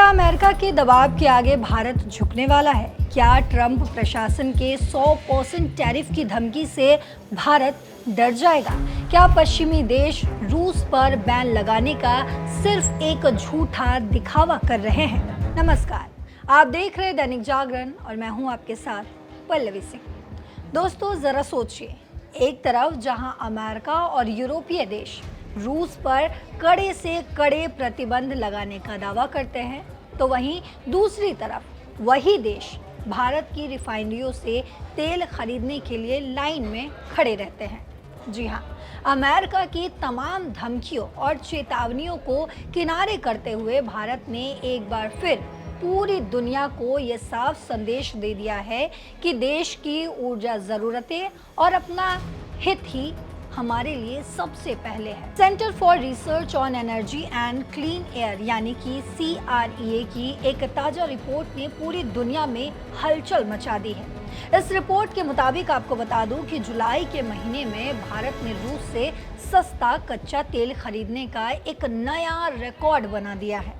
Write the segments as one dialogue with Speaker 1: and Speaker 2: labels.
Speaker 1: क्या अमेरिका के दबाव के आगे भारत झुकने वाला है? क्या ट्रंप प्रशासन के 100% टैरिफ की धमकी से भारत डर जाएगा? क्या पश्चिमी देश रूस पर बैन लगाने का सिर्फ एक झूठा दिखावा कर रहे हैं? नमस्कार, आप देख रहे दैनिक जागरण और मैं हूं आपके साथ पल्लवी सिंह। दोस्तों, जरा सोचिए, एक तरफ जहां अमेरिका और यूरोपीय देश रूस पर कड़े से कड़े प्रतिबंध लगाने का दावा करते हैं, तो वहीं दूसरी तरफ वही देश भारत की रिफाइनरियों से तेल खरीदने के लिए लाइन में खड़े रहते हैं। जी हाँ, अमेरिका की तमाम धमकियों और चेतावनियों को किनारे करते हुए भारत ने एक बार फिर पूरी दुनिया को ये साफ संदेश दे दिया है कि देश की ऊर्जा ज़रूरतें और अपना हित ही हमारे लिए सबसे पहले है। Centre for research on energy and clean air यानी कि CREA की एक ताज़ा रिपोर्ट ने पूरी दुनिया में हलचल मचा दी है। इस रिपोर्ट के मुताबिक आपको बता दूं कि जुलाई के महीने में भारत ने रूस से सस्ता कच्चा तेल खरीदने का एक नया रिकॉर्ड बना दिया है।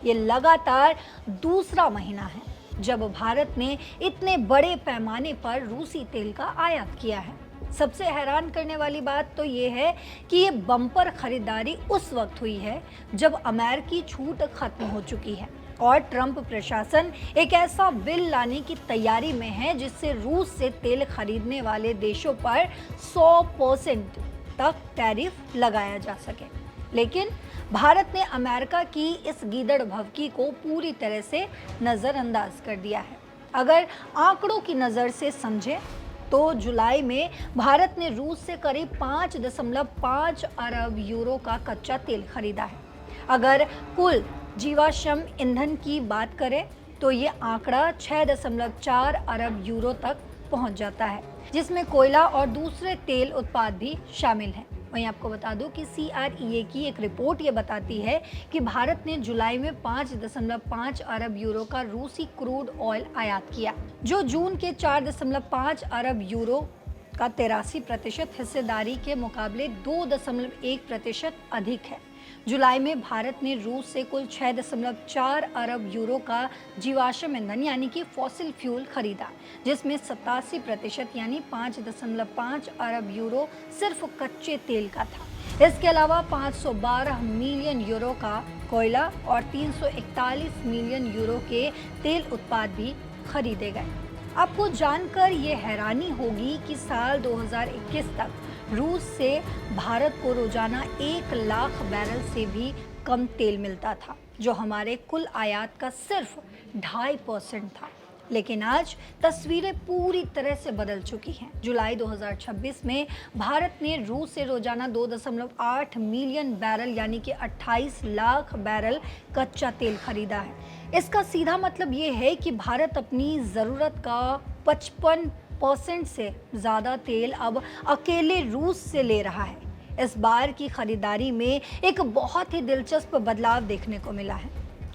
Speaker 1: ये लगातार दूसरा महीना है जब भारत ने इतने बड़े पैमाने पर रूसी तेल का आयात किया है। सबसे हैरान करने वाली बात तो ये है कि ये बम्पर खरीदारी उस वक्त हुई है जब अमेरिकी छूट खत्म हो चुकी है और ट्रंप प्रशासन एक ऐसा बिल लाने की तैयारी में है जिससे रूस से तेल खरीदने वाले देशों पर 100% तक टैरिफ लगाया जा सके। लेकिन भारत ने अमेरिका की इस गीदड़ भभकी को पूरी तरह से नज़रअंदाज कर दिया है। अगर आंकड़ों की नज़र से समझें तो जुलाई में भारत ने रूस से करीब 5.5 अरब यूरो का कच्चा तेल खरीदा है। अगर कुल जीवाश्म ईंधन की बात करें तो ये आंकड़ा 6.4 अरब यूरो तक पहुंच जाता है, जिसमें कोयला और दूसरे तेल उत्पाद भी शामिल हैं। वहीं आपको बता दूं कि CREA की एक रिपोर्ट ये बताती है कि भारत ने जुलाई में 5.5 अरब यूरो का रूसी क्रूड ऑयल आयात किया, जो जून के 4.5 अरब यूरो का 83% हिस्सेदारी के मुकाबले 2.1% अधिक है। जुलाई में भारत ने रूस से कुल 6.4 अरब यूरो का जीवाश्म ईंधन यानी कि फॉसिल फ्यूल खरीदा, जिसमें 87% यानी 5.5 अरब यूरो सिर्फ कच्चे तेल का था। इसके अलावा 512 मिलियन यूरो का कोयला और 341 मिलियन यूरो के तेल उत्पाद भी खरीदे गए। आपको जानकर ये हैरानी होगी कि साल 2021 तक रूस से भारत को रोजाना 1 लाख बैरल से भी कम तेल मिलता था, जो हमारे कुल आयात का सिर्फ 2.5% था। लेकिन आज तस्वीरें पूरी तरह से बदल चुकी हैं। जुलाई 2026 में भारत ने रूस से रोजाना 2.8 मिलियन बैरल यानी कि 28 लाख बैरल कच्चा तेल खरीदा है। इसका सीधा मतलब ये है कि भारत अपनी ज़रूरत का 55% से ज़्यादा तेल अब अकेले रूस से ले रहा है। इस बार की खरीदारी में एक बहुत ही दिलचस्प बदलाव देखने को मिला है।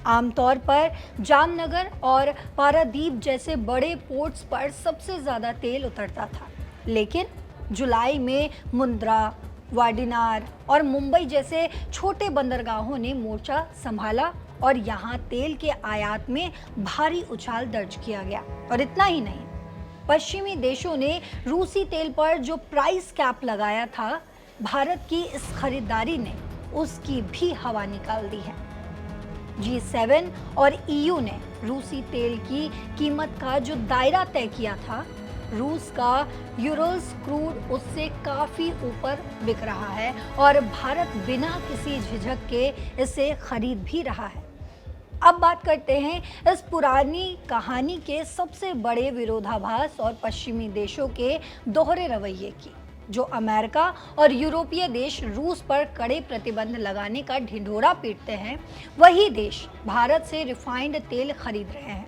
Speaker 1: आमतौर पर जामनगर और पारादीप जैसे बड़े पोर्ट्स पर सबसे ज़्यादा तेल उतरता था, लेकिन जुलाई में मुंद्रा, वाडिनार और मुंबई जैसे छोटे बंदरगाहों ने मोर्चा संभाला और यहाँ तेल के आयात में भारी उछाल दर्ज किया गया। और इतना ही नहीं, पश्चिमी देशों ने रूसी तेल पर जो प्राइस कैप लगाया था, भारत की इस खरीदारी ने उसकी भी हवा निकाल दी है। G7 और EU ने रूसी तेल की कीमत का जो दायरा तय किया था, रूस का यूरोल्स क्रूड उससे काफ़ी ऊपर बिक रहा है और भारत बिना किसी झिझक के इसे खरीद भी रहा है। अब बात करते हैं इस पुरानी कहानी के सबसे बड़े विरोधाभास और पश्चिमी देशों के दोहरे रवैये की। जो अमेरिका और यूरोपीय देश रूस पर कड़े प्रतिबंध लगाने का ढिंढोरा पीटते हैं, वही देश भारत से रिफाइंड तेल खरीद रहे हैं।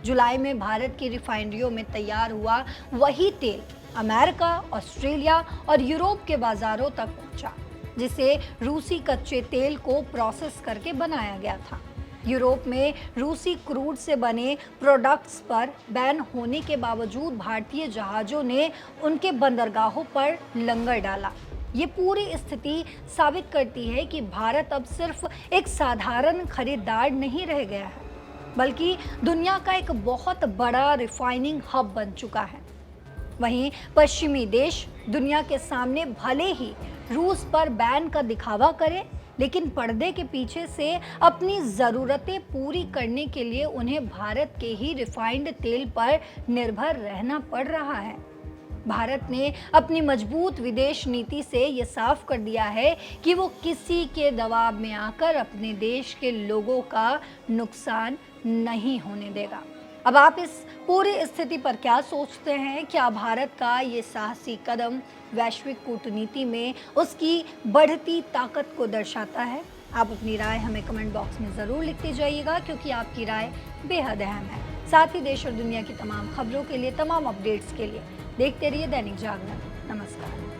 Speaker 1: जुलाई में भारत की रिफाइनरियों में तैयार हुआ वही तेल अमेरिका, ऑस्ट्रेलिया और यूरोप के बाजारों तक पहुंचा, जिसे रूसी कच्चे तेल को प्रोसेस करके बनाया गया था। यूरोप में रूसी क्रूड से बने प्रोडक्ट्स पर बैन होने के बावजूद भारतीय जहाज़ों ने उनके बंदरगाहों पर लंगर डाला। ये पूरी स्थिति साबित करती है कि भारत अब सिर्फ एक साधारण खरीदार नहीं रह गया है, बल्कि दुनिया का एक बहुत बड़ा रिफाइनिंग हब बन चुका है। वहीं पश्चिमी देश दुनिया के सामने भले ही रूस पर बैन का दिखावा करें, लेकिन पर्दे के पीछे से अपनी ज़रूरतें पूरी करने के लिए उन्हें भारत के ही रिफाइंड तेल पर निर्भर रहना पड़ रहा है। भारत ने अपनी मजबूत विदेश नीति से ये साफ कर दिया है कि वो किसी के दबाव में आकर अपने देश के लोगों का नुकसान नहीं होने देगा। अब आप इस पूरी स्थिति पर क्या सोचते हैं? क्या भारत का ये साहसी कदम वैश्विक कूटनीति में उसकी बढ़ती ताकत को दर्शाता है? आप अपनी राय हमें कमेंट बॉक्स में ज़रूर लिखते जाइएगा, क्योंकि आपकी राय बेहद अहम है। साथ ही देश और दुनिया की तमाम खबरों के लिए, तमाम अपडेट्स के लिए देखते रहिए दैनिक जागरण। नमस्कार।